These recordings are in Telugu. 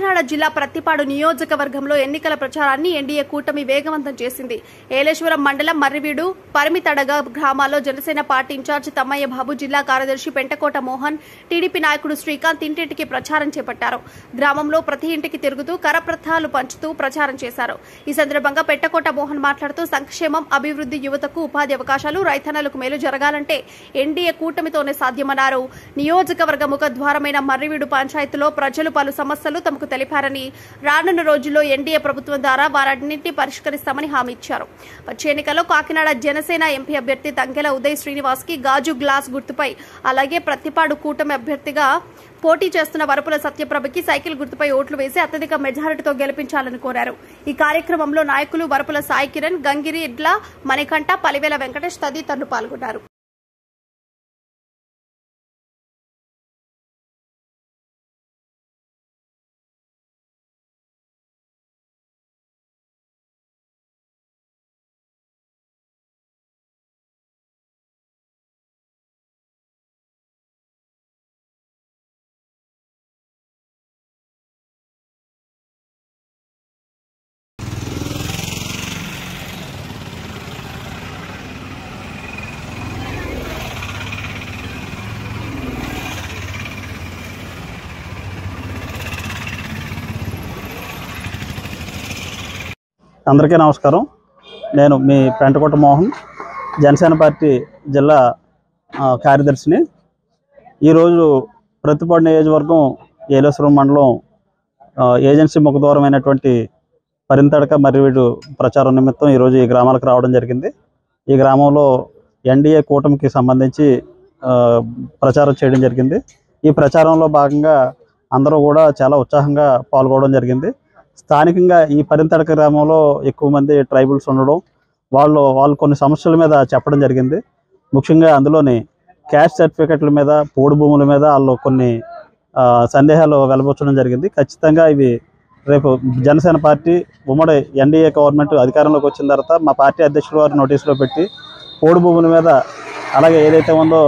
కాకినాడ జిల్లా ప్రత్తిపాడు నియోజకవర్గంలో ఎన్నికల ప్రచారాన్ని ఎన్డీఏ కూటమి వేగవంతం చేసింది. ఏలేశ్వరం మండలం మర్రివీడు, పరిమితడగ గ్రామాల్లో జనసేన పార్టీ ఇన్ఛార్జి తమ్మయ్య బాబు, జిల్లా కార్యదర్శి పెంటకోట మోహన్, టీడీపీ నాయకుడు శ్రీకాంత్ ఇంటింటికి ప్రచారం చేపట్టారు. గ్రామంలో ప్రతి ఇంటికి తిరుగుతూ కరపత్రాలు పంచుతూ ప్రచారం చేశారు. ఈ సందర్భంగా పెంటకోట మోహన్ మాట్లాడుతూ సంక్షేమం, అభివృద్ధి, యువతకు ఉపాధి అవకాశాలు, రైతన్నలకు మేలు జరగాలంటే ఎన్డీఏ కూటమితోనే సాధ్యమన్నారు. నియోజకవర్గ ముఖద్వారమైన మర్రివీడు పంచాయతీలో ప్రజలు పలు సమస్యలు తమకు తెలిపారని, రానున్న రోజుల్లో ఎన్డీఏ ప్రభుత్వం ద్వారా వారన్నింటినీ పరిష్కరిస్తామని హామీ ఇచ్చారు. వచ్చే ఎన్నికల్లో కాకినాడ జనసేన ఎంపీ అభ్యర్థి తంగెల ఉదయ్ శ్రీనివాస్ కి గాజు గ్లాస్ గుర్తుపై, అలాగే ప్రత్తిపాడు కూటమి అభ్యర్థిగా పోటీ చేస్తున్న వరపుల సత్యప్రభకి సైకిల్ గుర్తుపై ఓట్లు వేసి అత్యధిక మెజారిటీతో గెలిపించాలని కోరారు. ఈ కార్యక్రమంలో నాయకులు వరపుల సాయి కిరణ్, గంగిరి ఇడ్ల, మణికంఠ, పలివేల వెంకటేష్ తదితరులు పాల్గొన్నారు. అందరికీ నమస్కారం. నేను మీ పెంటకోట మోహన్, జనసేన పార్టీ జిల్లా కార్యదర్శిని. ఈరోజు ప్రత్తిపాడు నియోజకవర్గం ఏలేశ్వరం మండలం ఏజెన్సీ ముఖద్వారమైనటువంటి పరిమితడక మర్రివీడు ప్రచారం నిమిత్తం ఈరోజు ఈ గ్రామాలకు రావడం జరిగింది. ఈ గ్రామంలో ఎన్డీఏ కూటమికి సంబంధించి ప్రచారం చేయడం జరిగింది. ఈ ప్రచారంలో భాగంగా అందరూ కూడా చాలా ఉత్సాహంగా పాల్గొనడం జరిగింది. స్థానికంగా ఈ పరిమితడక గ్రామంలో ఎక్కువ మంది ట్రైబల్స్ ఉండడం, వాళ్ళు కొన్ని సమస్యల మీద చెప్పడం జరిగింది. ముఖ్యంగా అందులోని క్యాస్ట్ సర్టిఫికెట్ల మీద, పోడు భూముల మీద వాళ్ళు కొన్ని సందేహాలు వెలబుచ్చడం జరిగింది. ఖచ్చితంగా ఇవి రేపు జనసేన పార్టీ ఉమ్మడి ఎన్డీఏ గవర్నమెంట్ అధికారంలోకి వచ్చిన తర్వాత మా పార్టీ అధ్యక్షుల వారి నోటీసులో పెట్టి పోడు భూముల మీద, అలాగే ఏదైతే ఉందో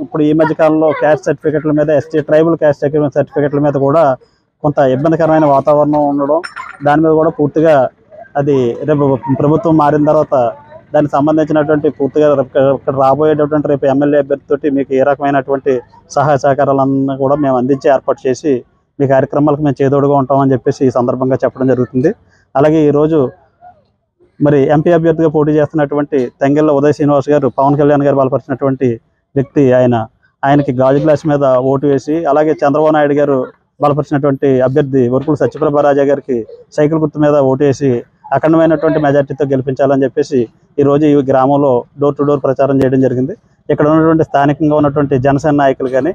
ఇప్పుడు ఈ మధ్యకాలంలో క్యాస్ట్ సర్టిఫికెట్ల మీద, ఎస్టీ ట్రైబల్ క్యాస్ట్ సర్టిఫికెట్ల మీద కూడా కొంత ఇబ్బందికరమైన వాతావరణం ఉండడం, దాని మీద కూడా పూర్తిగా అది రేపు ప్రభుత్వం మారిన తర్వాత దానికి సంబంధించినటువంటి పూర్తిగా ఇక్కడ రాబోయేటటువంటి రేపు ఎమ్మెల్యే అభ్యర్థితోటి మీకు ఏ రకమైనటువంటి సహాయ సహకారాలన్నీ కూడా మేము అందించి ఏర్పాటు చేసి మీ కార్యక్రమాలకు మేము చేదోడుగా ఉంటామని చెప్పేసి ఈ సందర్భంగా చెప్పడం జరుగుతుంది. అలాగే ఈరోజు మరి ఎంపీ అభ్యర్థిగా పోటీ చేస్తున్నటువంటి తంగెల ఉదయ్ శ్రీనివాస్ గారు, పవన్ కళ్యాణ్ గారు బలపరిచినటువంటి వ్యక్తి, ఆయనకి గాజు గ్లాస్ మీద ఓటు వేసి, అలాగే చంద్రబాబు నాయుడు గారు బలపరిచినటువంటి అభ్యర్థి వరపుల సత్యప్రభరాజా గారికి సైకిల్ గుర్తు మీద ఓటేసి అఖండమైనటువంటి మెజార్టీతో గెలిపించాలని చెప్పేసి ఈరోజు ఈ గ్రామంలో డోర్ టు డోర్ ప్రచారం చేయడం జరిగింది. ఇక్కడ ఉన్నటువంటి స్థానికంగా ఉన్నటువంటి జనసేన నాయకులు కానీ,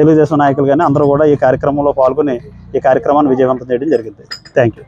తెలుగుదేశం నాయకులు కానీ అందరూ కూడా ఈ కార్యక్రమంలో పాల్గొని ఈ కార్యక్రమాన్ని విజయవంతం చేయడం జరిగింది. Thank you.